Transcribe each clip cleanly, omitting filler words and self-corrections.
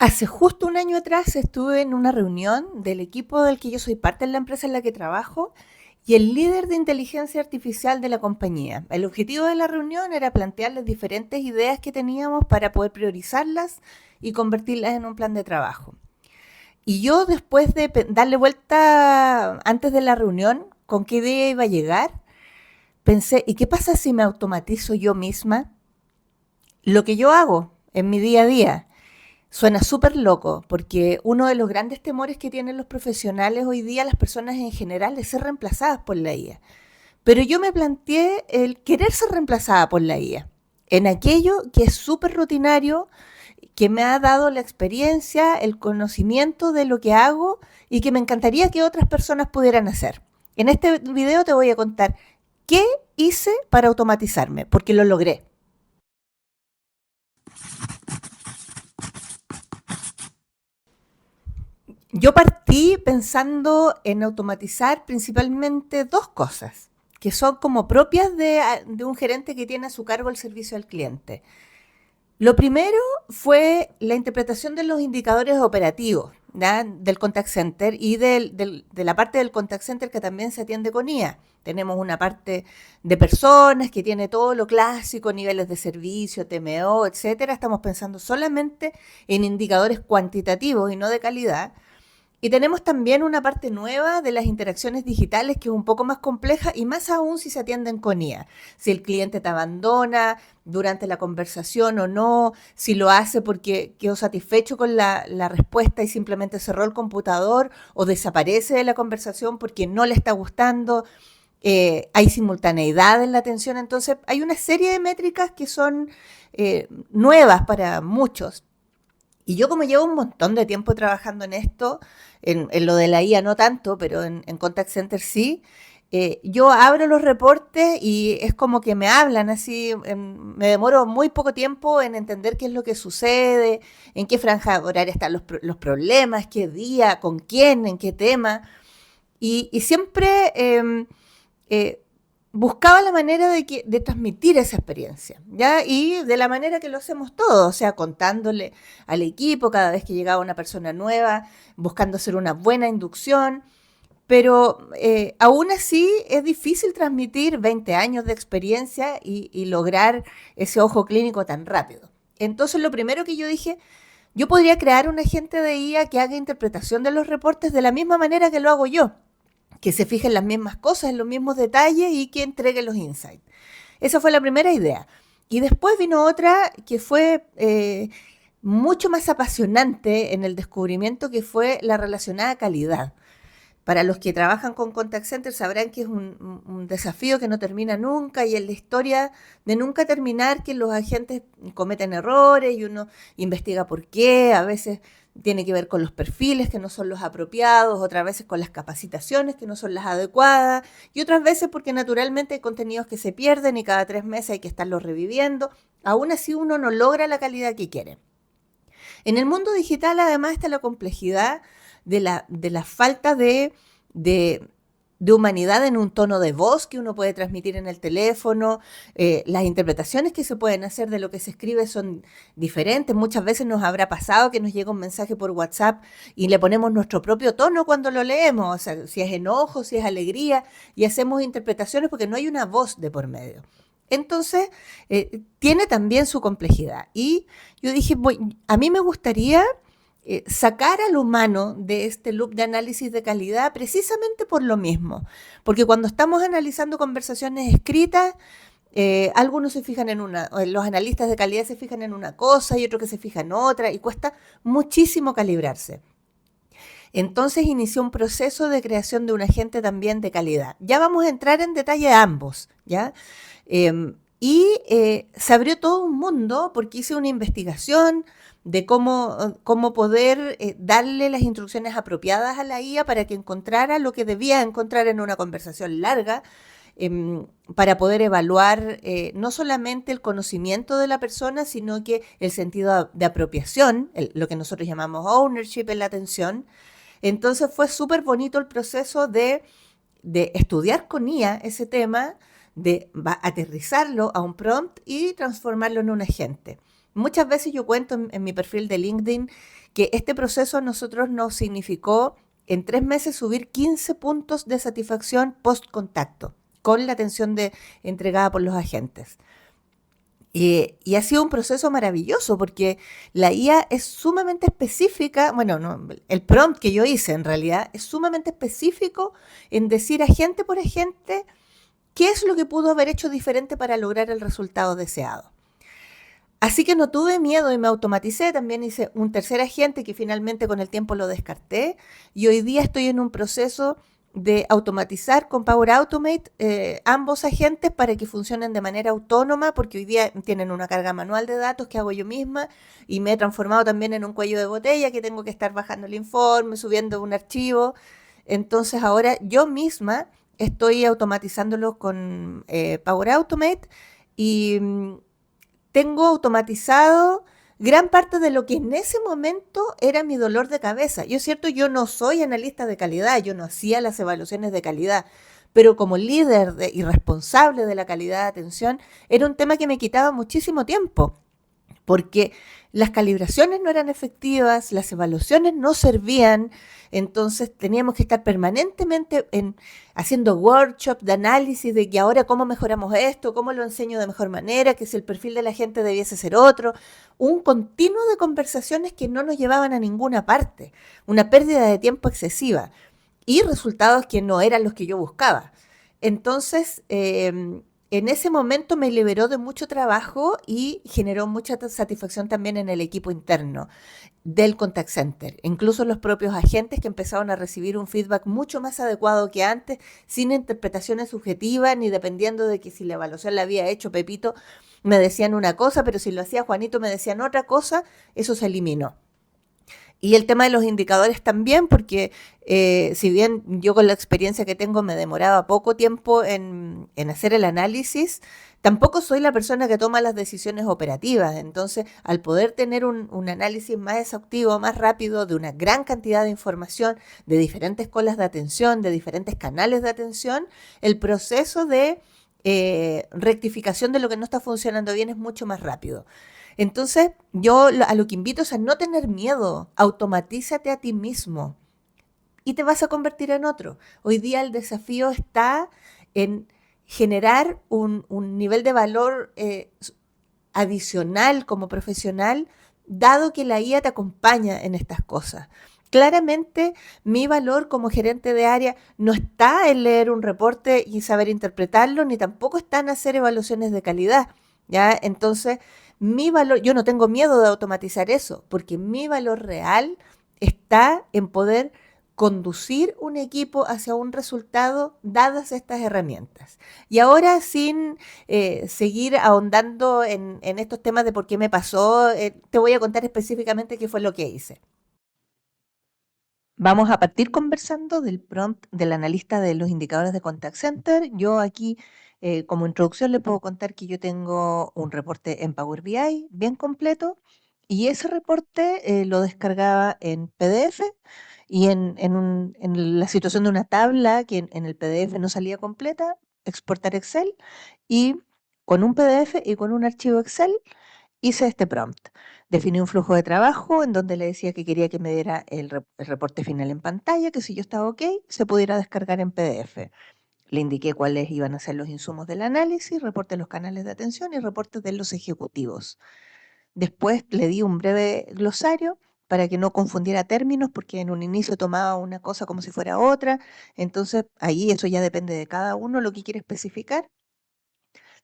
Hace justo un año atrás estuve en una reunión del equipo del que yo soy parte en la empresa en la que trabajo y el líder de inteligencia artificial de la compañía. El objetivo de la reunión era plantearles diferentes ideas que teníamos para poder priorizarlas y convertirlas en un plan de trabajo. Y yo después de darle vuelta antes de la reunión con qué idea iba a llegar, pensé, ¿y qué pasa si me automatizo yo misma lo que yo hago en mi día a día? Suena súper loco, porque uno de los grandes temores que tienen los profesionales hoy día, las personas en general, es ser reemplazadas por la IA. Pero yo me planteé el querer ser reemplazada por la IA, en aquello que es súper rutinario, que me ha dado la experiencia, el conocimiento de lo que hago y que me encantaría que otras personas pudieran hacer. En este video te voy a contar qué hice para automatizarme, porque lo logré. Yo partí pensando en automatizar principalmente dos cosas, que son como propias de un gerente que tiene a su cargo el servicio al cliente. Lo primero fue la interpretación de los indicadores operativos, ¿ya? Del contact center y de la parte del contact center que también se atiende con IA. Tenemos una parte de personas que tiene todo lo clásico, niveles de servicio, TMO, etcétera. Estamos pensando solamente en indicadores cuantitativos y no de calidad. Y tenemos también una parte nueva de las interacciones digitales que es un poco más compleja y más aún si se atienden con IA. Si el cliente te abandona durante la conversación o no, si lo hace porque quedó satisfecho con la respuesta y simplemente cerró el computador o desaparece de la conversación porque no le está gustando. Hay simultaneidad en la atención, entonces hay una serie de métricas que son nuevas para muchos. Y yo como llevo un montón de tiempo trabajando en esto, en lo de la IA no tanto, pero en Contact Center sí, yo abro los reportes y es como que me hablan así, me demoro muy poco tiempo en entender qué es lo que sucede, en qué franja horaria están los problemas, qué día, con quién, en qué tema. Y siempre eh, buscaba la manera de transmitir esa experiencia, ¿ya? Y de la manera que lo hacemos todos, o sea, contándole al equipo cada vez que llegaba una persona nueva, buscando hacer una buena inducción, pero aún así es difícil transmitir 20 años de experiencia y lograr ese ojo clínico tan rápido. Entonces, lo primero que yo dije, yo podría crear un agente de IA que haga interpretación de los reportes de la misma manera que lo hago yo, que se fije en las mismas cosas, en los mismos detalles y que entregue los insights. Esa fue la primera idea. Y después vino otra que fue mucho más apasionante en el descubrimiento, que fue la relacionada a calidad. Para los que trabajan con contact center sabrán que es un desafío que no termina nunca y en la historia de nunca terminar que los agentes cometen errores y uno investiga por qué, a veces tiene que ver con los perfiles que no son los apropiados, otras veces con las capacitaciones que no son las adecuadas y otras veces porque naturalmente hay contenidos que se pierden y cada 3 meses hay que estarlos reviviendo. Aún así uno no logra la calidad que quiere. En el mundo digital además está la complejidad de la falta de, de humanidad en un tono de voz que uno puede transmitir en el teléfono. Las interpretaciones que se pueden hacer de lo que se escribe son diferentes. Muchas veces nos habrá pasado que nos llega un mensaje por WhatsApp y le ponemos nuestro propio tono cuando lo leemos, o sea, si es enojo, si es alegría, y hacemos interpretaciones porque no hay una voz de por medio. Entonces, tiene también su complejidad. Y yo dije, a mí me gustaría sacar al humano de este loop de análisis de calidad precisamente por lo mismo. Porque cuando estamos analizando conversaciones escritas, algunos se fijan en una, los analistas de calidad se fijan en una cosa y otros que se fijan en otra y cuesta muchísimo calibrarse. Entonces inició un proceso de creación de un agente también de calidad. Ya vamos a entrar en detalle a ambos, ¿ya? Se abrió todo un mundo porque hice una investigación de cómo poder darle las instrucciones apropiadas a la IA para que encontrara lo que debía encontrar en una conversación larga, para poder evaluar no solamente el conocimiento de la persona, sino que el sentido de apropiación, lo que nosotros llamamos ownership en la atención. Entonces fue súper bonito el proceso de estudiar con IA ese tema, de aterrizarlo a un prompt y transformarlo en un agente. Muchas veces yo cuento en mi perfil de LinkedIn que este proceso a nosotros nos significó en 3 meses subir 15 puntos de satisfacción post contacto con la atención entregada por los agentes. Y ha sido un proceso maravilloso porque la IA es sumamente específica, bueno, no, el prompt que yo hice en realidad es sumamente específico en decir agente por agente qué es lo que pudo haber hecho diferente para lograr el resultado deseado. Así que no tuve miedo y me automaticé, también hice un tercer agente que finalmente con el tiempo lo descarté y hoy día estoy en un proceso de automatizar con Power Automate ambos agentes para que funcionen de manera autónoma, porque hoy día tienen una carga manual de datos que hago yo misma y me he transformado también en un cuello de botella que tengo que estar bajando el informe, subiendo un archivo. Entonces ahora yo misma estoy automatizándolos con Power Automate y tengo automatizado gran parte de lo que en ese momento era mi dolor de cabeza. Yo es cierto, yo no soy analista de calidad, yo no hacía las evaluaciones de calidad, pero como líder y responsable de la calidad de atención, era un tema que me quitaba muchísimo tiempo porque las calibraciones no eran efectivas, las evaluaciones no servían, entonces teníamos que estar permanentemente haciendo workshops de análisis de que ahora cómo mejoramos esto, cómo lo enseño de mejor manera, que si el perfil de la gente debiese ser otro, un continuo de conversaciones que no nos llevaban a ninguna parte, una pérdida de tiempo excesiva y resultados que no eran los que yo buscaba. Entonces, en ese momento me liberó de mucho trabajo y generó mucha satisfacción también en el equipo interno del contact center. Incluso los propios agentes que empezaron a recibir un feedback mucho más adecuado que antes, sin interpretaciones subjetivas, ni dependiendo de que si la evaluación la había hecho Pepito, me decían una cosa, pero si lo hacía Juanito me decían otra cosa, eso se eliminó. Y el tema de los indicadores también, porque si bien yo con la experiencia que tengo me demoraba poco tiempo en hacer el análisis, tampoco soy la persona que toma las decisiones operativas. Entonces, al poder tener un análisis más exhaustivo, más rápido, de una gran cantidad de información, de diferentes colas de atención, de diferentes canales de atención, el proceso de rectificación de lo que no está funcionando bien es mucho más rápido. Entonces, yo a lo que invito es a no tener miedo, automatízate a ti mismo y te vas a convertir en otro. Hoy día el desafío está en generar un nivel de valor adicional como profesional, dado que la IA te acompaña en estas cosas. Claramente, mi valor como gerente de área no está en leer un reporte y saber interpretarlo, ni tampoco está en hacer evaluaciones de calidad. ¿Ya? Entonces, mi valor, yo no tengo miedo de automatizar eso, porque mi valor real está en poder conducir un equipo hacia un resultado dadas estas herramientas. Y ahora, sin seguir ahondando en estos temas de por qué me pasó, te voy a contar específicamente qué fue lo que hice. Vamos a partir conversando del prompt del analista de los indicadores de contact center. Yo aquí, como introducción, le puedo contar que yo tengo un reporte en Power BI bien completo y ese reporte lo descargaba en PDF y en la situación de una tabla que en el PDF no salía completa, exportar Excel y con un PDF y con un archivo Excel hice este prompt. Definí un flujo de trabajo en donde le decía que quería que me diera el reporte final en pantalla, que si yo estaba ok, se pudiera descargar en PDF. Le indiqué cuáles iban a ser los insumos del análisis, reporte de los canales de atención y reportes de los ejecutivos. Después le di un breve glosario para que no confundiera términos, porque en un inicio tomaba una cosa como si fuera otra. Entonces, ahí eso ya depende de cada uno lo que quiere especificar.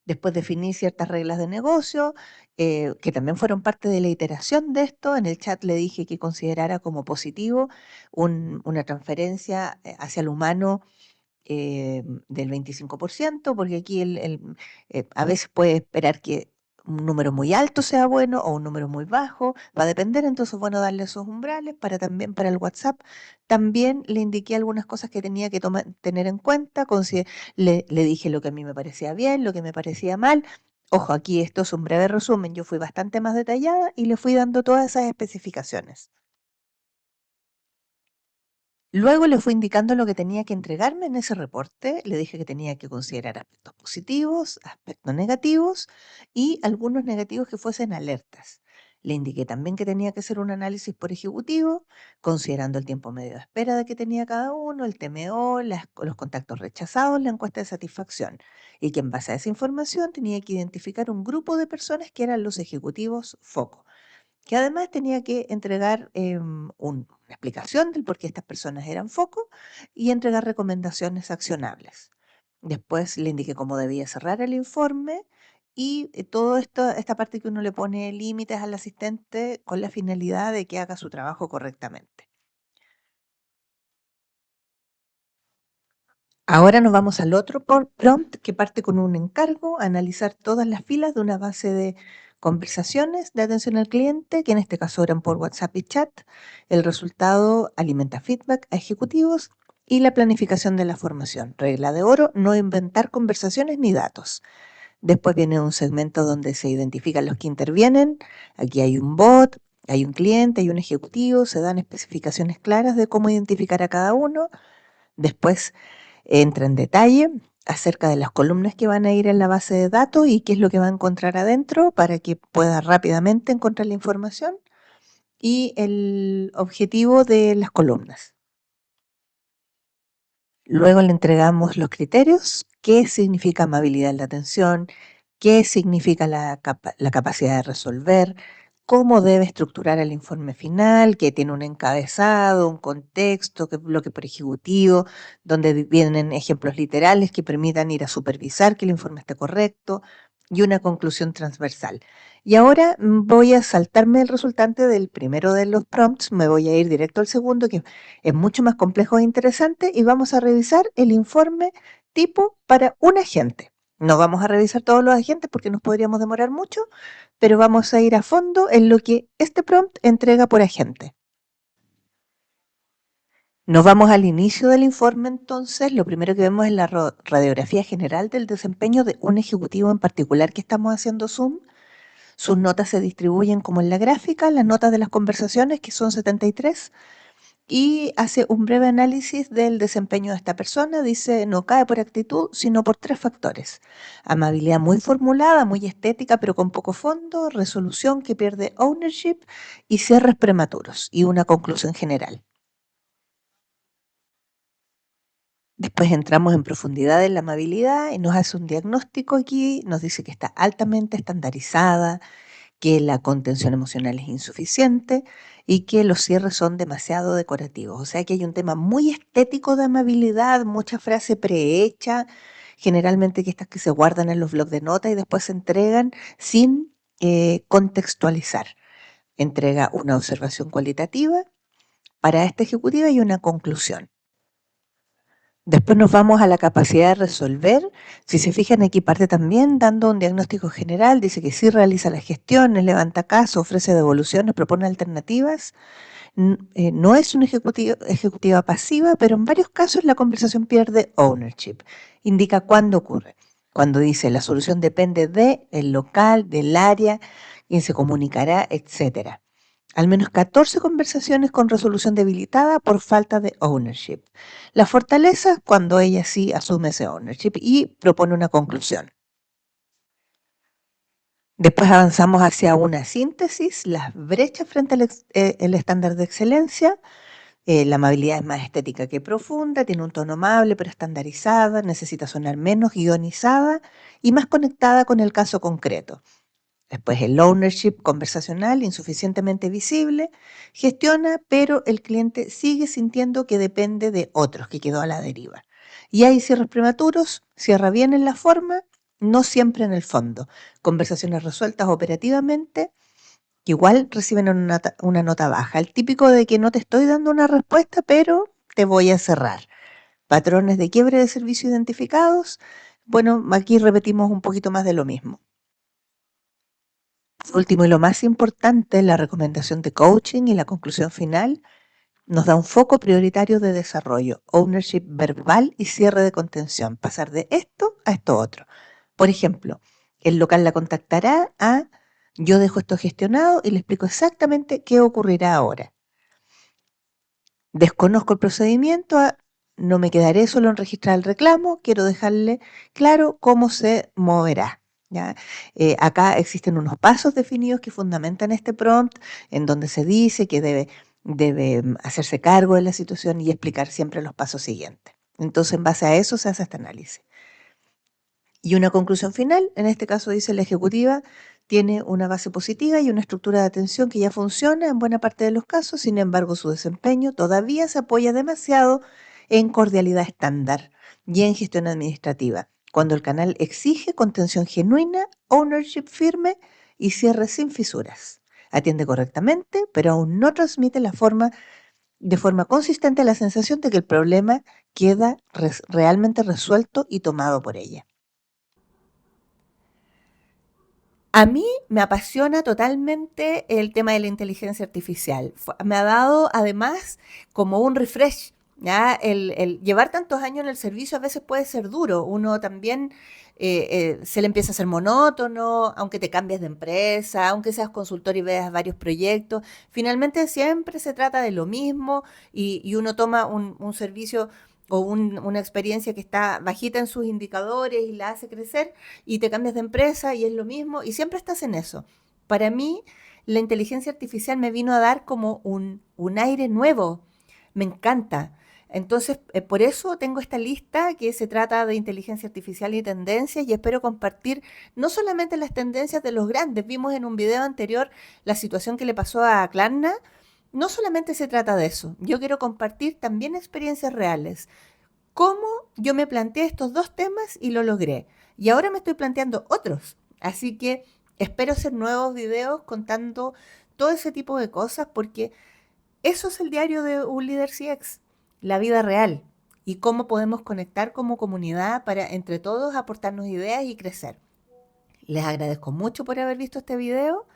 Después definí ciertas reglas de negocio, que también fueron parte de la iteración de esto. En el chat le dije que considerara como positivo una transferencia hacia el humano del 25%, porque aquí a veces puede esperar que un número muy alto sea bueno o un número muy bajo, va a depender, entonces bueno darle esos umbrales para también para el WhatsApp. También le indiqué algunas cosas que tenía que tener en cuenta, le dije lo que a mí me parecía bien, lo que me parecía mal. Ojo, aquí esto es un breve resumen, yo fui bastante más detallada y le fui dando todas esas especificaciones. Luego le fui indicando lo que tenía que entregarme en ese reporte. Le dije que tenía que considerar aspectos positivos, aspectos negativos y algunos negativos que fuesen alertas. Le indiqué también que tenía que hacer un análisis por ejecutivo, considerando el tiempo medio de espera de que tenía cada uno, el TMO, los contactos rechazados, la encuesta de satisfacción, y que en base a esa información tenía que identificar un grupo de personas que eran los ejecutivos foco, que además tenía que entregar una explicación del por qué estas personas eran foco y entregar recomendaciones accionables. Después le indiqué cómo debía cerrar el informe y todo esto, esta parte que uno le pone límites al asistente con la finalidad de que haga su trabajo correctamente. Ahora nos vamos al otro prompt que parte con un encargo, analizar todas las filas de una base de conversaciones de atención al cliente, que en este caso eran por WhatsApp y chat. El resultado alimenta feedback a ejecutivos y la planificación de la formación. Regla de oro, no inventar conversaciones ni datos. Después viene un segmento donde se identifican los que intervienen. Aquí hay un bot, hay un cliente, hay un ejecutivo, se dan especificaciones claras de cómo identificar a cada uno. Después entra en detalle acerca de las columnas que van a ir en la base de datos y qué es lo que va a encontrar adentro para que pueda rápidamente encontrar la información y el objetivo de las columnas. Luego le entregamos los criterios, qué significa amabilidad en la atención, qué significa la capacidad de resolver, cómo debe estructurar el informe final, que tiene un encabezado, un contexto, qué bloque por ejecutivo, donde vienen ejemplos literales que permitan ir a supervisar que el informe esté correcto y una conclusión transversal. Y ahora voy a saltarme el resultante del primero de los prompts, me voy a ir directo al segundo, que es mucho más complejo e interesante, y vamos a revisar el informe tipo para un agente. No vamos a revisar todos los agentes porque nos podríamos demorar mucho, pero vamos a ir a fondo en lo que este prompt entrega por agente. Nos vamos al inicio del informe entonces. Lo primero que vemos es la radiografía general del desempeño de un ejecutivo en particular que estamos haciendo zoom. Sus notas se distribuyen como en la gráfica, las notas de las conversaciones, que son 73, y hace un breve análisis del desempeño de esta persona. Dice, no cae por actitud, sino por 3 factores. Amabilidad muy formulada, muy estética, pero con poco fondo, resolución que pierde ownership y cierres prematuros y una conclusión general. Después entramos en profundidad en la amabilidad y nos hace un diagnóstico aquí, nos dice que está altamente estandarizada, que la contención emocional es insuficiente y que los cierres son demasiado decorativos. O sea que hay un tema muy estético de amabilidad, mucha frase prehecha, generalmente que estas que se guardan en los blocs de notas y después se entregan sin contextualizar. Entrega una observación cualitativa para esta ejecutiva y una conclusión. Después nos vamos a la capacidad de resolver. Si se fijan, aquí parte también dando un diagnóstico general. Dice que sí realiza las gestiones, levanta casos, ofrece devoluciones, propone alternativas. No es una ejecutiva pasiva, pero en varios casos la conversación pierde ownership. Indica cuándo ocurre. Cuando dice la solución depende del local, del área, quién se comunicará, etcétera. Al menos 14 conversaciones con resolución debilitada por falta de ownership. La fortaleza cuando ella sí asume ese ownership y propone una conclusión. Después avanzamos hacia una síntesis, las brechas frente al el estándar de excelencia. La amabilidad es más estética que profunda, tiene un tono amable pero estandarizada, necesita sonar menos guionizada y más conectada con el caso concreto. Después el ownership conversacional insuficientemente visible, gestiona, pero el cliente sigue sintiendo que depende de otros, que quedó a la deriva. Y hay cierres prematuros, cierra bien en la forma, no siempre en el fondo. Conversaciones resueltas operativamente, que igual reciben una nota baja. El típico de que no te estoy dando una respuesta, pero te voy a cerrar. Patrones de quiebre de servicio identificados. Bueno, aquí repetimos un poquito más de lo mismo. Último y lo más importante, la recomendación de coaching y la conclusión final nos da un foco prioritario de desarrollo, ownership verbal y cierre de contención, pasar de esto a esto otro. Por ejemplo, el local la contactará a yo dejo esto gestionado y le explico exactamente qué ocurrirá ahora. Desconozco el procedimiento, no me quedaré solo en registrar el reclamo, quiero dejarle claro cómo se moverá. ¿Ya? Acá existen unos pasos definidos que fundamentan este prompt, en donde se dice que debe hacerse cargo de la situación y explicar siempre los pasos siguientes. Entonces, en base a eso se hace este análisis. Y una conclusión final, en este caso dice la ejecutiva, tiene una base positiva y una estructura de atención que ya funciona en buena parte de los casos, sin embargo su desempeño todavía se apoya demasiado en cordialidad estándar y en gestión administrativa, cuando el canal exige contención genuina, ownership firme y cierre sin fisuras. Atiende correctamente, pero aún no transmite de forma consistente la sensación de que el problema queda realmente resuelto y tomado por ella. A mí me apasiona totalmente el tema de la inteligencia artificial. Me ha dado además como un refresh. ¿Ya? El llevar tantos años en el servicio a veces puede ser duro. Uno también se le empieza a hacer monótono, aunque te cambies de empresa, aunque seas consultor y veas varios proyectos. Finalmente siempre se trata de lo mismo y uno toma un servicio o una experiencia que está bajita en sus indicadores y la hace crecer y te cambias de empresa y es lo mismo y siempre estás en eso. Para mí, la inteligencia artificial me vino a dar como un aire nuevo. Me encanta. Entonces, por eso tengo esta lista que se trata de inteligencia artificial y tendencias y espero compartir no solamente las tendencias de los grandes. Vimos en un video anterior la situación que le pasó a Klarna. No solamente se trata de eso. Yo quiero compartir también experiencias reales cómo yo me planteé estos dos temas y lo logré. Y ahora me estoy planteando otros. Así que espero hacer nuevos videos contando todo ese tipo de cosas porque eso es el diario de un líder CX, la vida real y cómo podemos conectar como comunidad para entre todos aportarnos ideas y crecer. Les agradezco mucho por haber visto este video.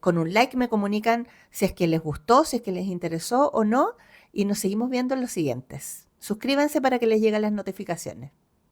Con un like me comunican si es que les gustó, si es que les interesó o no y nos seguimos viendo en los siguientes. Suscríbanse para que les lleguen las notificaciones.